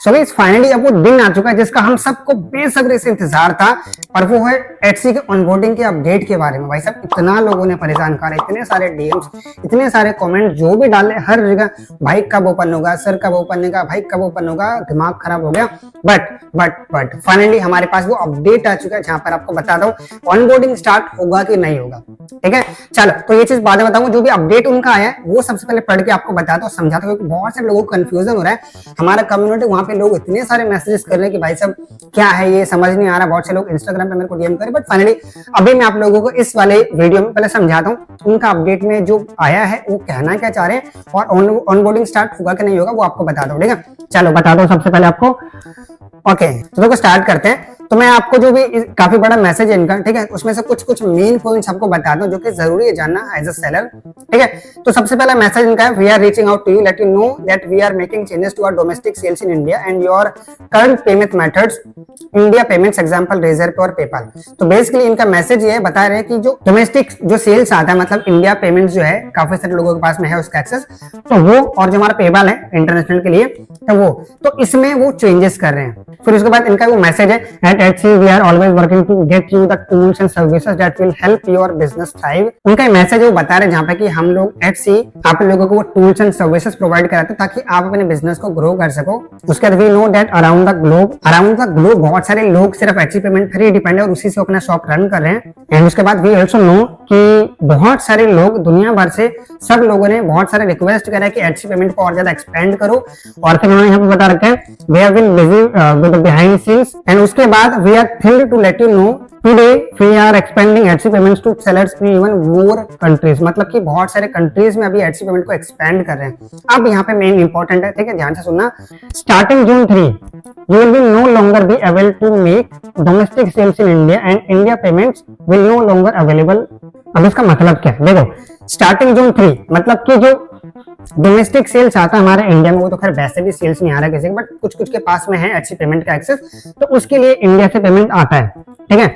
So guys finally अब वो दिन आ चुका है जिसका हम सबको बेसब्री से इंतजार था, और वो है एचसी के ऑनबोर्डिंग के अपडेट के बारे में। भाई साहब इतना लोगों ने परेशान करा, इतने सारे डीएम्स, इतने सारे कमेंट जो भी डाले हर जगह, भाई कब ओपन होगा, सर कब ओपन होगा, भाई कब ओपन होगा, दिमाग खराब हो गया। बट फाइनली हमारे पास वो अपडेट आ चुका है जहां पर आपको बता दो ऑनबोर्डिंग स्टार्ट होगा कि नहीं होगा। ठीक है, चलो तो ये चीज बाद में बताऊंगा। जो भी अपडेट उनका आया है वो सबसे पहले पढ़ के आपको बताता हूँ, समझाता हूँ, क्योंकि बहुत सारे लोगों को कंफ्यूजन हो रहा है। हमारा कम्युनिटी वहां पे लोग इतने सारे मैसेजेस कर रहे हैं कि भाई साहब क्या है ये समझ नहीं आ रहा। बहुत से लोग इंस्टाग्राम पे मेरे को डीएम करें, बट फाइनली अभी मैं आप लोगों को इस वाले वीडियो में पहले समझाता हूँ उनका अपडेट में जो आया है वो कहना क्या चाह रहे हैं, और ऑनबोर्डिंग स्टार्ट होगा कि नहीं होगा वो आपको बता दो। ठीक है, चलो बता दो सबसे पहले आपको। ओके, तो देखो स्टार्ट करते हैं। तो मैं आपको जो भी काफी बड़ा मैसेज है इनका, ठीक है, उसमें से कुछ मेन पॉइंट्स आपको बता दूं जो कि जरूरी है जानना एज अ सेलर। ठीक है, तो सबसे पहला मैसेज इनका है, we are reaching out to you, let you know that we are making changes to our domestic sales in India and your current payment methods, India payments example Razorpay और PayPal. तो basically इनका message ये बता रहे हैं कि जो domestic जो सेल्स आता है, मतलब इंडिया पेमेंट्स जो है काफी सारे लोगों के पास में है उसका एक्सेस, तो वो और जो हमारा पेपाल है इंटरनेशनल के लिए, तो वो तो इसमें वो चेंजेस कर रहे हैं। फिर उसके बाद इनका वो मैसेज है, at HC we are always working to get you the tools and services that will help your business thrive. उनका मैसेज वो बता रहे हैं जहां पे कि हम लोग एचसी आप लोगों को वो टूल्स एंड सर्विसेज प्रोवाइड कराते हैं ताकि आप अपने बिजनेस को ग्रो कर सको। उसके बाद we know that around the globe बहुत सारे लोग सिर्फ एचसी पेमेंट पर ही डिपेंड है और उसी से अपना शॉप रन कर रहे हैं। एंड उसके बाद वी ऑल्सो नो कि बहुत सारे लोग दुनिया भर से सब लोगों ने बहुत सारे रिक्वेस्ट करा है कि एचसी पेमेंट को और ज्यादा एक्सपेंड करो, और फिर उन्होंने यहाँ पे बता रखा है we have been busy with behind scenes. And उसके बाद we are thrilled to let you know today we are expanding HC payments to sellers in even more countries। मतलब कि बहुत सारे कंट्रीज में अभी HC पेमेंट को एक्सपेंड कर रहे हैं। अब यहाँ पे मेन इंपॉर्टेंट है, ठीक है, ध्यान से सुनना। Starting June 3 you will be no longer be able to make domestic sales in India and India payments will no longer available। अब इसका मतलब क्या है, देखो स्टार्टिंग जून 3 मतलब कि जो डोमेस्टिक सेल्स आता है हमारे इंडिया में, वो तो खैर वैसे भी सेल्स नहीं आ रहा किसी के, बट कुछ के पास में है अच्छी पेमेंट का एक्सेस, तो उसके लिए इंडिया से पेमेंट आता है। ठीक है,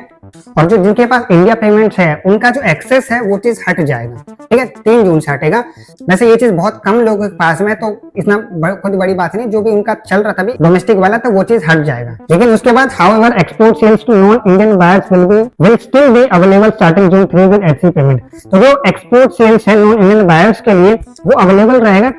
और जो जिनके पास इंडिया पेमेंट्स है उनका जो एक्सेस है वो चीज हट जाएगा। ठीक है, 3 जून से हटेगा। वैसे ये चीज बहुत कम लोगों के पास में, तो इतना खुद बड़ी बात नहीं, जो भी उनका चल रहा था अभी डोमेस्टिक वाला, तो वो चीज हट जाएगा। लेकिन उसके बाद however export sales to non Indian buyers will still be available starting June 3 with HC payment. तो जो एक्सपोर्ट सेल्स है नॉन इंडियन बायर्स के लिए वो अवेलेबल रहेगा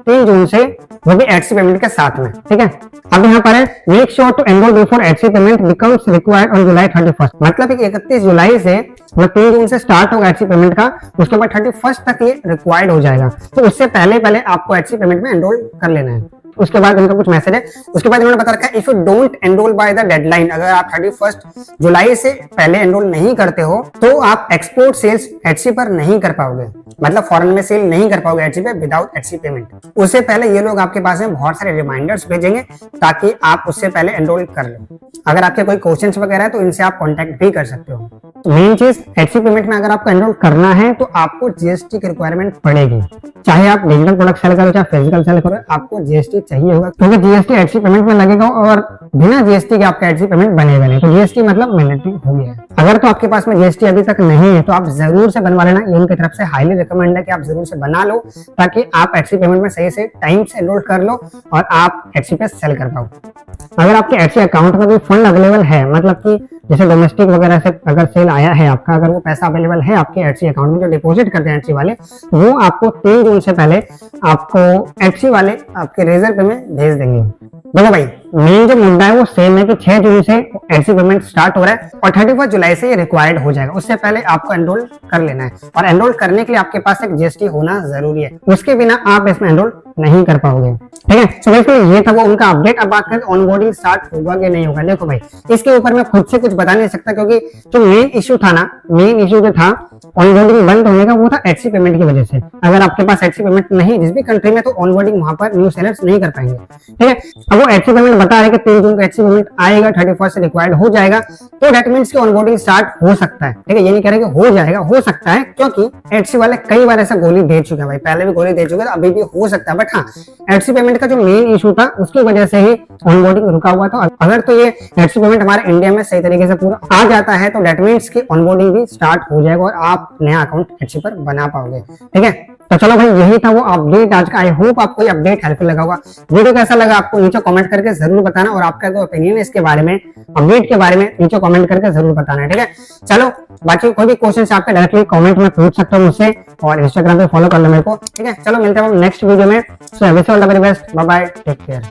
3 जून से, वो भी एचसी पेमेंट के साथ में। ठीक है, अब यहाँ पर है make sure to enrol before HC payment becomes required on July 31। मतलब 31 जुलाई से, मतलब 3 जून से स्टार्ट होगा एचसी पेमेंट का, उसके बाद 31 तक ये रिक्वायर्ड हो जाएगा। तो उससे पहले आपको एचसी पेमेंट में एनरोल कर लेना है। उसके बाद इनका कुछ मैसेज है, उसके बाद इन्होंने बता रखा है if you don't enrol by the deadline, अगर आप 31 जुलाई से पहले एनरोल नहीं करते हो तो आप एक्सपोर्ट सेल्स एचसी पर नहीं कर पाओगे, मतलब फॉरेन में सेल नहीं कर पाओगे एचसी पे विदाउट एचसी पेमेंट। उससे पहले ये लोग आपके पास में बहुत सारे रिमाइंडर्स भेजेंगे ताकि आप उससे पहले एनरोल कर लो। अगर आपके कोई क्वेश्चंस वगैरह है तो इनसे आप कॉन्टेक्ट भी कर सकते हो। तो मेन चीज एचसी पेमेंट में अगर आपको एनरोल करना है तो आपको जीएसटी की रिक्वायरमेंट पड़ेगी, चाहे आप डिजिटल प्रोडक्ट सेल करो चाहे फिजिकल सेल करो, आपको जीएसटी चाहिए होगा, क्योंकि जीएसटी एचसी पेमेंट में लगेगा और बिना जीएसटी के आपका एचसी पेमेंट बनेगा नहीं। तो जीएसटी मतलब मैंडेटरी हो गया है। अगर तो आपके पास में जीएसटी अभी तक नहीं है तो आप जरूर से बनवा लेना, ये उनकी तरफ से हाईली रिकमेंड है कि आप जरूर से बना लो ताकि आप एचसी पेमेंट में सही से टाइम से एनरोल कर लो और आप एचसी पे सेल कर पाओ। अगर आपके एचसी अकाउंट में कोई फंड अवेलेबल है, मतलब कि जैसे डोमेस्टिक वगैरह से अगर सेल आया है आपका, अगर वो पैसा अवेलेबल है आपके एचसी अकाउंट में जो डिपॉजिट करते हैं एचसी वाले, वो आपको 3 जून से पहले आपको एचसी वाले आपके रेजर पे में भेज देंगे। देखो भाई मेन जो मुद्दा है वो सेम है कि 6 जून से एचसी पेमेंट स्टार्ट हो रहा है और 31 जुलाई से ये रिक्वायर्ड हो जाएगा। उससे पहले आपको एनरोल कर लेना है, और एनरोल करने के लिए आपके पास एक जीएसटी होना जरूरी है, उसके बिना आप इसमें एनरोल नहीं कर पाओगे। ठीक है, तो बेसिकली ये था वो उनका अपडेट। अब बात करें ऑनबोर्डिंग स्टार्ट होगा कि नहीं होगा। देखो भाई इसके ऊपर मैं खुद से कुछ बता नहीं सकता, क्योंकि जो मेन इश्यू था ना, मेन इश्यू जो था ऑनबोर्डिंग बंद होने का, वो था एचसी पेमेंट की वजह से। अगर आपके पास एचसी पेमेंट नहीं जिस भी कंट्री में, तो ऑनबोर्डिंग वहां पर न्यू सेलर्स नहीं कर पाएंगे। ठीक है, अब वो एचसी पेमेंट बता रहे कि 3 जून को एचसी पेमेंट आएगा, 31 से रिक्वायर्ड हो जाएगा, तो दैट मींस कि ऑनबोर्डिंग स्टार्ट हो सकता है। ठीक है, ये नहीं कह रहे कि हो जाएगा, हो सकता है, क्योंकि एचसी वाले कई बार ऐसा गोली दे चुके हैं भाई, पहले भी गोली दे चुके हैं, अभी भी हो सकता है। बट हाँ, एचसी पेमेंट का जो मेन इशू था उसकी वजह से ही ऑनबोर्डिंग रुका हुआ था। अगर तो ये एचसी पेमेंट हमारे इंडिया में सही तरीके से पूरा आ जाता है तो दैट मींस कि ऑनबोर्डिंग भी स्टार्ट हो जाएगा और आप नया अकाउंट एचसी पर बना पाओगे। ठीक है, तो चलो भाई यही था वो अपडेट आज का। आई होप आपको ये अपडेट हेल्पफुल लगा होगा। वीडियो कैसा लगा आपको नीचे कमेंट करके जरूर बताना, और आपका जो ओपिनियन है इसके बारे में, अपडेट के बारे में, नीचे कमेंट करके जरूर बताना, ठीक है। चलो बाकी कोई भी क्वेश्चन आपके डायरेक्टली कमेंट में पूछ सकते हो मुझसे, और इंस्टाग्राम पे फॉलो कर लो मेरे को, ठीक है। चलो मिलते हैं नेक्स्ट वीडियो में। So wish you all the very best, bye bye, take care.